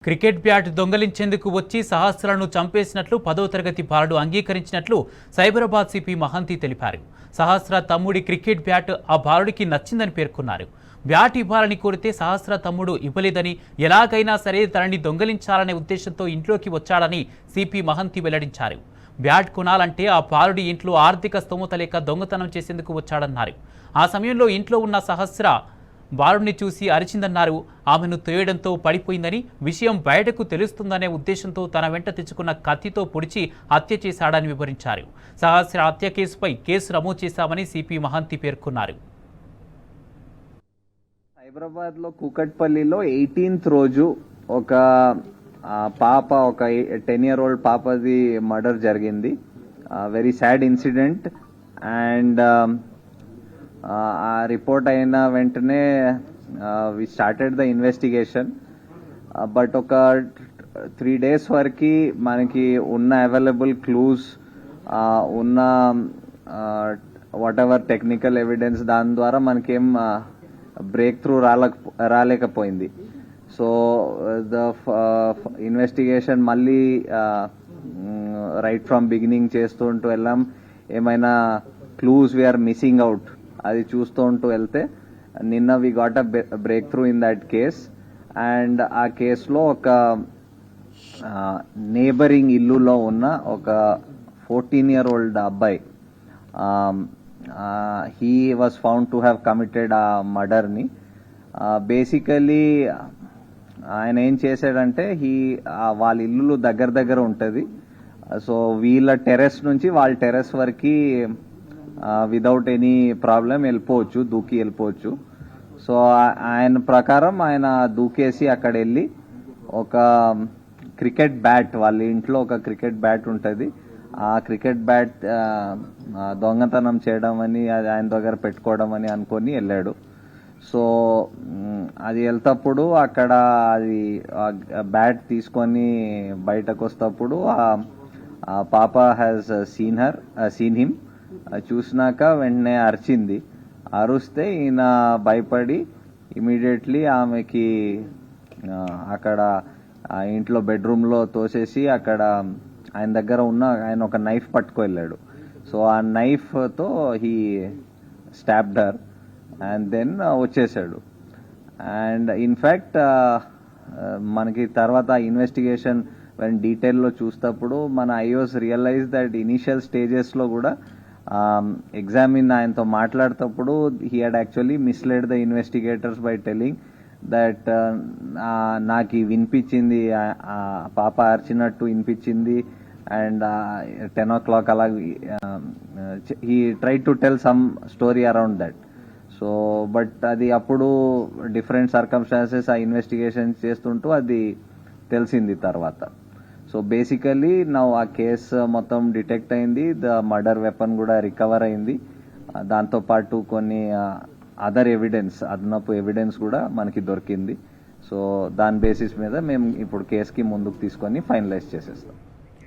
Cricket bat దొంగలించేందుకు వచ్చి సహస్రాలను చంపేసినట్లు 10వ తరగతి బాలుడు అంగీకరించినట్లు సైబరాబాద్ సిపి మహంతి తెలిపారు. సహస్ర తమ్ముడి క్రికెట్ బ్యాట్ ఆ బాలుడికి నచ్చిందని పేర్కొన్నారు. బ్యాట్ ఇవ్వాలని కోరితే సహస్ర తమ్ముడు ఇవ్వలేదని, ఎలాగైనా సరే తనని దొంగలించాలనే ఉద్దేశంతో ఇంట్లోకి వచ్చాడని సిపి మహంతి వెల్లడించారు. బ్యాట్ కొనాలంటే ఆ బాలుడి ఇంట్లో ఆర్థిక స్తోమత లేక దొంగతనం చేసేందుకు వచ్చాడన్నారు. ఆ సమయంలో ఇంట్లో ఉన్న సహస్ర బాలుడిని చూసి అరిచిందన్నారు. ఆమెను తోయడంతో పడిపోయిందని, విషయం బయటకు తెలుస్తుందనే ఉద్దేశంతో తన వెంట తెచ్చుకున్న కత్తితో పొడిచి హత్య చేశాడని వివరించారు. సహస్ర హత్య కేసుపై కేసు నమోదు చేశామని సిపి మహంతి పేర్కొన్నారు. హైదరాబాద్లో కూకట్పల్లిలో 18th రోజు ఒక పాప, ఒక 10-year-old పాపది మర్డర్ జరిగింది. Very sad incident. అండ్ ఆ రిపోర్ట్ అయిన వెంటనే we started the investigation. But ఒక 3 days వరకు మనకి ఉన్న అవైలబుల్ క్లూస్, ఉన్న వాట్ ఎవర్ టెక్నికల్ ఎవిడెన్స్, దాని ద్వారా మనకేం బ్రేక్ త్రూ రాలేకపోయింది. సో ద ఇన్వెస్టిగేషన్ మళ్ళీ రైట్ ఫ్రమ్ బిగినింగ్ చేస్తుంటూ వెళ్ళాం. ఏమైనా క్లూస్ వీఆర్ మిస్సింగ్ అవుట్ అది చూస్తూ వెళ్తే నిన్న we got a breakthrough in that case. And ఆ కేసులో ఒక నేబరింగ్ ఇల్లులో ఉన్న ఒక 14-year-old అబ్బాయి, he was found to have committed ఆ మర్డర్ని. బేసికలీ ఆయన ఏం చేశాడంటే, వాళ్ళ ఇల్లు దగ్గర ఉంటుంది. సో వీళ్ళ టెర్రస్ నుంచి వాళ్ళ టెర్రస్ వరకు విదౌట్ ఎనీ ప్రాబ్లం వెళ్ళిపోవచ్చు, దూకి వెళ్ళిపోవచ్చు. సో ఆయన ప్రకారం ఆయన దూకేసి అక్కడ వెళ్ళి ఒక క్రికెట్ బ్యాట్, వాళ్ళ ఇంట్లో ఒక క్రికెట్ బ్యాట్ ఉంటుంది, ఆ క్రికెట్ బ్యాట్ దొంగతనం చేయడం అని, అది ఆయన దగ్గర పెట్టుకోవడం అని అనుకొని వెళ్ళాడు. సో అది వెళ్తప్పుడు అక్కడ అది బ్యాట్ తీసుకొని బయటకు వస్తప్పుడు ఆ పాప హ్యాస్ సీన్ హిమ్. చూసినాక వెంటనే అరిచింది. అరుస్తే ఈయన భయపడి ఇమీడియట్లీ ఆమెకి అక్కడ ఇంట్లో బెడ్రూమ్లో తోసేసి అక్కడ ఆయన దగ్గర ఉన్న ఆయన ఒక నైఫ్ పట్టుకు వెళ్ళాడు. సో ఆ నైఫ్తో he stabbed her and then వచ్చేసాడు. అండ్ ఇన్ఫ్యాక్ట్ మనకి తర్వాత ఇన్వెస్టిగేషన్ డీటెయిల్లో చూసేటప్పుడు మన ఐఓస్ రియలైజ్ దట్ ఇనిషియల్ స్టేజెస్లో కూడా ఎగ్జామిన్ ఆయనతో మాట్లాడేటప్పుడు he had actually misled the investigators by telling that నాకు వినిపించింది, పాప అరిచినట్టు వినిపించింది. అండ్ 10 o'clock అలా he try to tell some story around that. So but అది అప్పుడు డిఫరెంట్ సర్కమ్స్టాన్సెస్ ఆ ఇన్వెస్టిగేషన్ చేస్తుంటూ అది తెలిసింది తర్వాత. సో బేసికలీ ఆ కేసు మొత్తం డిటెక్ట్ అయింది. ద మర్డర్ వెపన్ కూడా రికవర్ అయింది. దాంతోపాటు కొన్ని అదర్ ఎవిడెన్స్, అదనపు ఎవిడెన్స్ కూడా మనకి దొరికింది. సో దాని బేసిస్ మీద మేము ఇప్పుడు కేసుకి ముందుకు తీసుకొని ఫైనలైజ్ చేసేస్తాం.